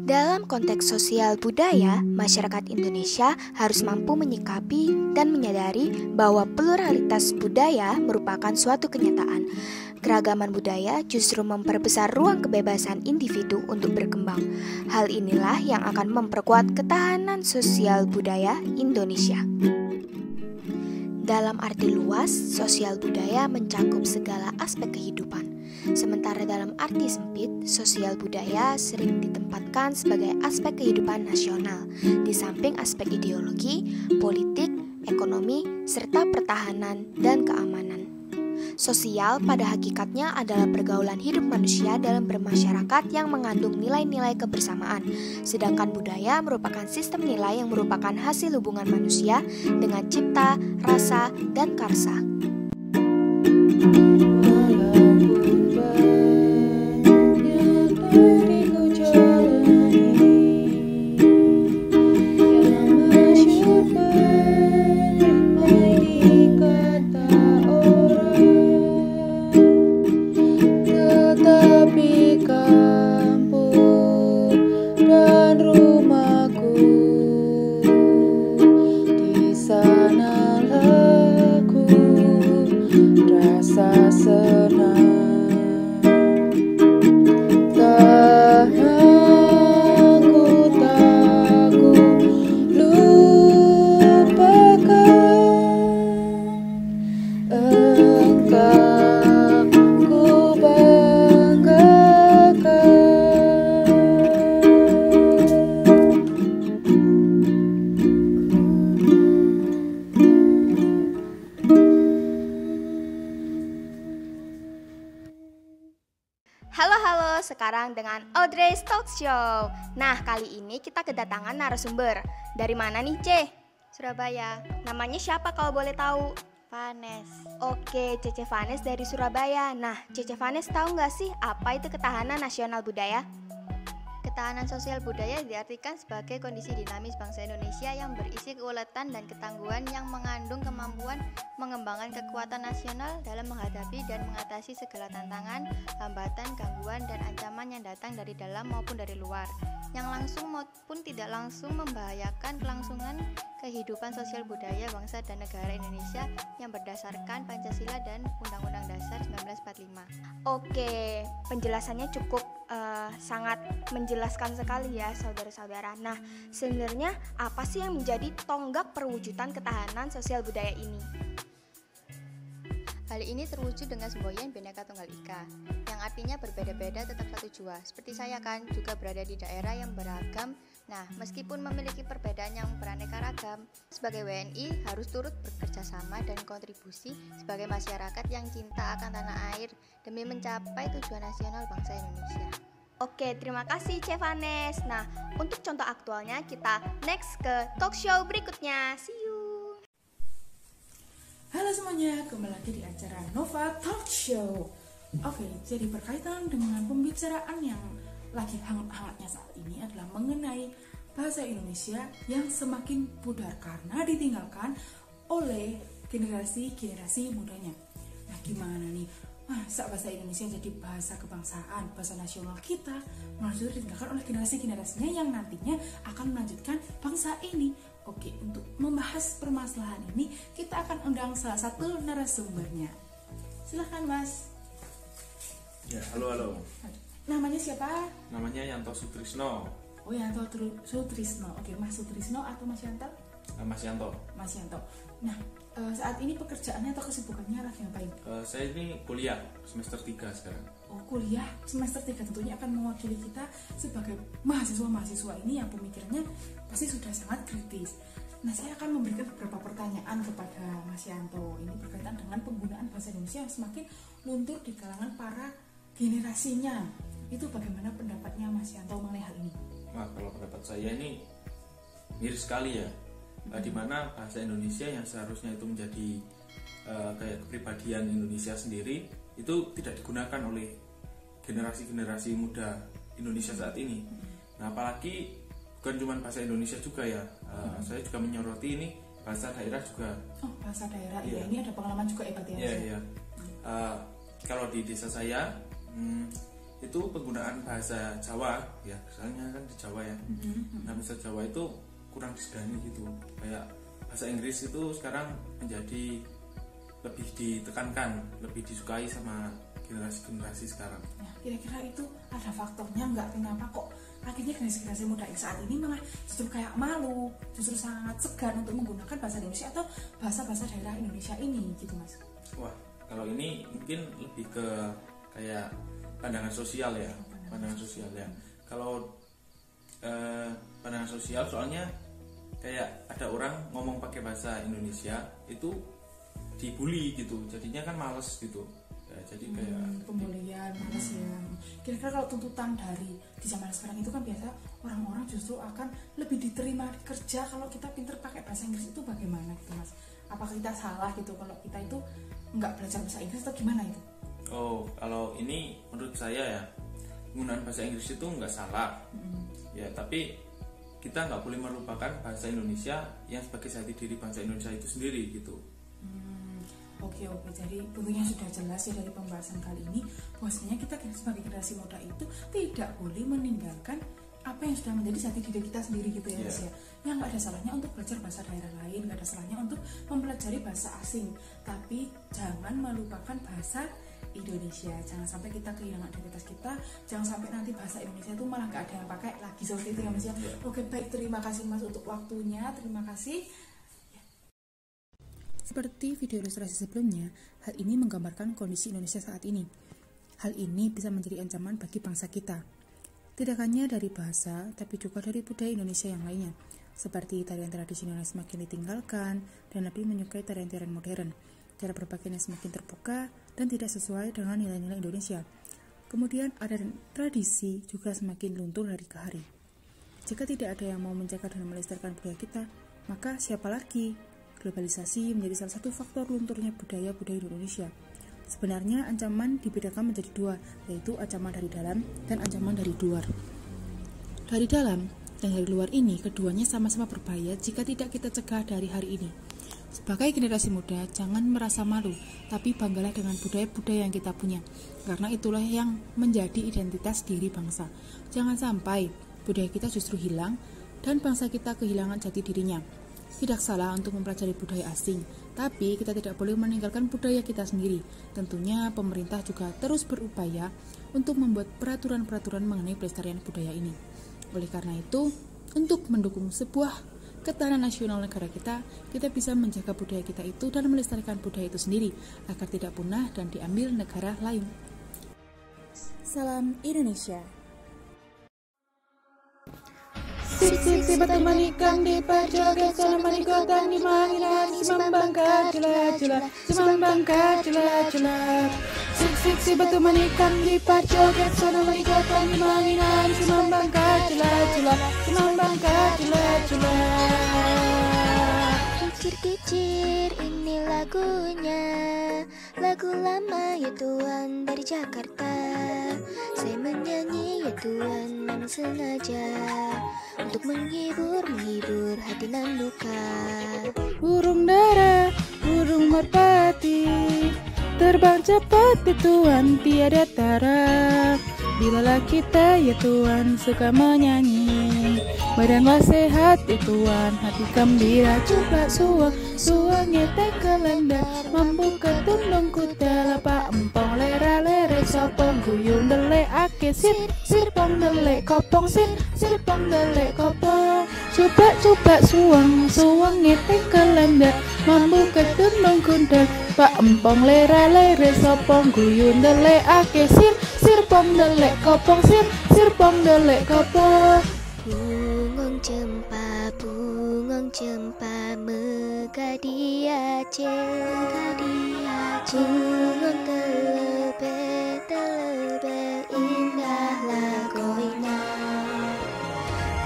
Dalam konteks sosial budaya, masyarakat Indonesia harus mampu menyikapi dan menyadari bahwa pluralitas budaya merupakan suatu kenyataan. Keragaman budaya justru memperbesar ruang kebebasan individu untuk berkembang. Hal inilah yang akan memperkuat ketahanan sosial budaya Indonesia. Dalam arti luas, sosial budaya mencakup segala aspek kehidupan. Sementara dalam arti sempit, sosial budaya sering ditempatkan sebagai aspek kehidupan nasional, di samping aspek ideologi, politik, ekonomi, serta pertahanan dan keamanan. Sosial pada hakikatnya adalah pergaulan hidup manusia dalam bermasyarakat yang mengandung nilai-nilai kebersamaan, sedangkan budaya merupakan sistem nilai yang merupakan hasil hubungan manusia dengan cipta, rasa, dan karsa. Halo, sekarang dengan Audrey's Talk Show. Nah, kali ini kita kedatangan narasumber. Dari mana nih, Ce? Surabaya. Namanya siapa kalau boleh tahu? Vanes. Oke, Cece Vanes dari Surabaya. Nah, Cece Vanes tahu nggak sih apa itu ketahanan nasional budaya? Ketahanan sosial budaya diartikan sebagai kondisi dinamis bangsa Indonesia yang berisi keuletan dan ketangguhan yang mengandung kemampuan mengembangkan kekuatan nasional dalam menghadapi dan mengatasi segala tantangan, hambatan, gangguan, dan ancaman yang datang dari dalam maupun dari luar, yang langsung maupun tidak langsung membahayakan kelangsungan kehidupan sosial budaya bangsa dan negara Indonesia yang berdasarkan Pancasila dan Undang-Undang Dasar 1945. Oke, penjelasannya cukup sangat menjelaskan sekali ya saudara-saudara. Nah, sebenarnya apa sih yang menjadi tonggak perwujudan ketahanan sosial budaya ini? Hal ini terwujud dengan semboyan Bhinneka Tunggal Ika, yang artinya berbeda-beda tetap satu jua. Seperti saya kan juga berada di daerah yang beragam. Nah, meskipun memiliki perbedaan yang beraneka ragam, sebagai WNI harus turut bekerja sama dan kontribusi sebagai masyarakat yang cinta akan tanah air demi mencapai tujuan nasional bangsa Indonesia. Oke, terima kasih Cek Vanes. Nah, untuk contoh aktualnya kita next ke talk show berikutnya. See you. Halo semuanya, kembali lagi di acara Nova Talk Show. Oke, jadi berkaitan dengan pembicaraan yang lagi hangat-hangatnya saat ini adalah mengenai bahasa Indonesia yang semakin pudar karena ditinggalkan oleh generasi-generasi mudanya. Nah, gimana nih? masa bahasa Indonesia jadi bahasa kebangsaan, bahasa nasional kita malah sudah ditinggalkan oleh generasi-generasinya yang nantinya akan melanjutkan bangsa ini. Oke, untuk membahas permasalahan ini kita akan undang salah satu narasumbernya. Silahkan Mas. Ya, halo. Namanya siapa? Namanya Yanto Sutrisno. Oh, Yanto Sutrisno. Oke, Mas Sutrisno atau Mas Yanto? Mas Yanto. Mas Yanto. Nah, saat ini pekerjaannya atau kesibukannya lagi ngapain? Saya ini kuliah semester 3 sekarang. Oh, kuliah semester 3 tentunya akan mewakili kita sebagai mahasiswa-mahasiswa ini yang pemikirannya pasti sudah sangat kritis. Nah, saya akan memberikan beberapa pertanyaan kepada Mas Yanto. Ini berkaitan dengan penggunaan bahasa Indonesia yang semakin luntur di kalangan para generasinya. Itu bagaimana pendapatnya Mas Yanto mengenai hal ini? Nah, kalau pendapat saya ini miris sekali ya. Di mana bahasa Indonesia yang seharusnya itu menjadi kayak kepribadian Indonesia sendiri itu tidak digunakan oleh generasi-generasi muda Indonesia saat ini. Nah, apalagi bukan cuma bahasa Indonesia juga ya, saya juga menyoroti ini bahasa daerah juga. Oh, bahasa daerah, ya ini ada pengalaman juga ya berarti ya? Iya. Kalau di desa saya itu penggunaan bahasa Jawa ya, misalnya kan di Jawa ya. Nah, bahasa Jawa itu kurang disegani gitu. Kayak bahasa Inggris itu sekarang menjadi lebih ditekankan, lebih disukai sama generasi-generasi sekarang. Ya, kira-kira itu ada faktornya nggak? Kenapa kok akhirnya generasi muda yang saat ini malah justru kayak malu, justru sangat segan untuk menggunakan bahasa Indonesia atau bahasa-bahasa daerah Indonesia ini gitu Mas? Wah, kalau ini mungkin lebih ke kayak pandangan sosial ya, Kalau pandangan sosial soalnya kayak ada orang ngomong pakai bahasa Indonesia itu dibully gitu, jadinya kan males gitu ya, jadi kayak pembulian, males ya. Kira-kira kalau tuntutan dari di zaman sekarang itu kan biasa orang-orang justru akan lebih diterima kerja kalau kita pinter pakai bahasa Inggris, itu bagaimana gitu Mas? Apakah kita salah gitu kalau kita itu nggak belajar bahasa Inggris atau gimana itu? Oh, kalau ini menurut saya ya, penggunaan bahasa Inggris itu nggak salah ya, tapi kita nggak boleh melupakan bahasa Indonesia yang sebagai jati diri bangsa Indonesia itu sendiri gitu. Oke, jadi tentunya sudah jelas ya dari pembahasan kali ini bahwasanya kita sebagai generasi muda itu tidak boleh meninggalkan apa yang sudah menjadi jati diri kita sendiri gitu ya Mas ya. Yang nggak ada salahnya untuk belajar bahasa daerah lain, nggak ada salahnya untuk mempelajari bahasa asing, tapi jangan melupakan bahasa Indonesia. Jangan sampai kita kehilangan identitas kita, jangan sampai nanti bahasa Indonesia itu malah nggak ada yang pakai lagi seperti itu ya Mas ya. Oke, baik, terima kasih Mas untuk waktunya, terima kasih. Seperti video ilustrasi sebelumnya, hal ini menggambarkan kondisi Indonesia saat ini. Hal ini bisa menjadi ancaman bagi bangsa kita. Tidak hanya dari bahasa, tapi juga dari budaya Indonesia yang lainnya, seperti tarian tradisional yang semakin ditinggalkan dan lebih menyukai tarian-tarian modern, cara berpakaian yang semakin terbuka dan tidak sesuai dengan nilai-nilai Indonesia. Kemudian ada tradisi juga semakin luntur hari ke hari. Jika tidak ada yang mau menjaga dan melestarikan budaya kita, maka siapa lagi? Globalisasi menjadi salah satu faktor lunturnya budaya-budaya di Indonesia. Sebenarnya ancaman dibedakan menjadi dua, yaitu ancaman dari dalam dan ancaman dari luar. Dari dalam dan dari luar ini, keduanya sama-sama berbahaya jika tidak kita cegah dari hari ini. Sebagai generasi muda, jangan merasa malu, tapi banggalah dengan budaya-budaya yang kita punya, karena itulah yang menjadi identitas diri bangsa. Jangan sampai budaya kita justru hilang dan bangsa kita kehilangan jati dirinya. Tidak salah untuk mempelajari budaya asing, tapi kita tidak boleh meninggalkan budaya kita sendiri. Tentunya pemerintah juga terus berupaya untuk membuat peraturan-peraturan mengenai pelestarian budaya ini. Oleh karena itu, untuk mendukung sebuah ketahanan nasional negara kita bisa menjaga budaya kita itu dan melestarikan budaya itu sendiri agar tidak punah dan diambil negara lain. Salam Indonesia. Sik batu manikam di pajoget sono manikotan di manginan semambangka jela-jela semambangka jela-jela. Sik batu manikam di pajoget sono manikotan di manginan semambangka jela-jela semambangka jela-jela. Kicir-kicir ini lagunya, lagu lama ya Tuhan dari Jakarta. Saya menyanyi ya Tuhan memang sengaja untuk menghibur hati nan luka. Burung dara, burung merpati, terbang cepat ya Tuhan tiada tara. Bilalah kita ya Tuhan suka menyanyi, badan was sehat ya Tuhan, hati gembira coba suangnya kelenda, membuka tundung kuda lapa empong lera lere sopong guyung delek ake sir pong delek kopong sir pong delek kopong, coba suangnya kelenda, membuka tundung kuda pak empong lera lere sopong guyung delek ake sir pong delek kopong sir pong delek kopong. Bungung cempa megah di Aceh, bungung telebe indah lakoina,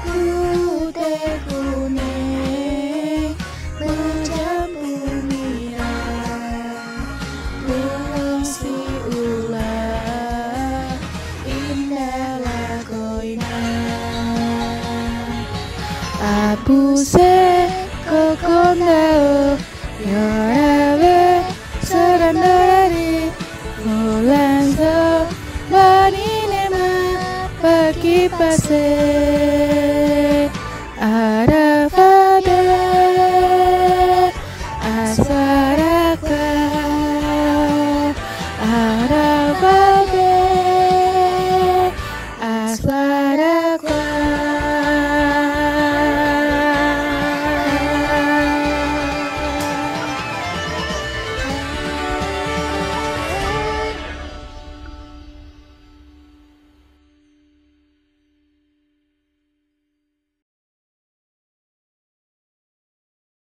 putih kuning mencampur merah, burung si ular indah lakoina. Abu se kokondao yorabe serandari mulanzo baninema pagi pase.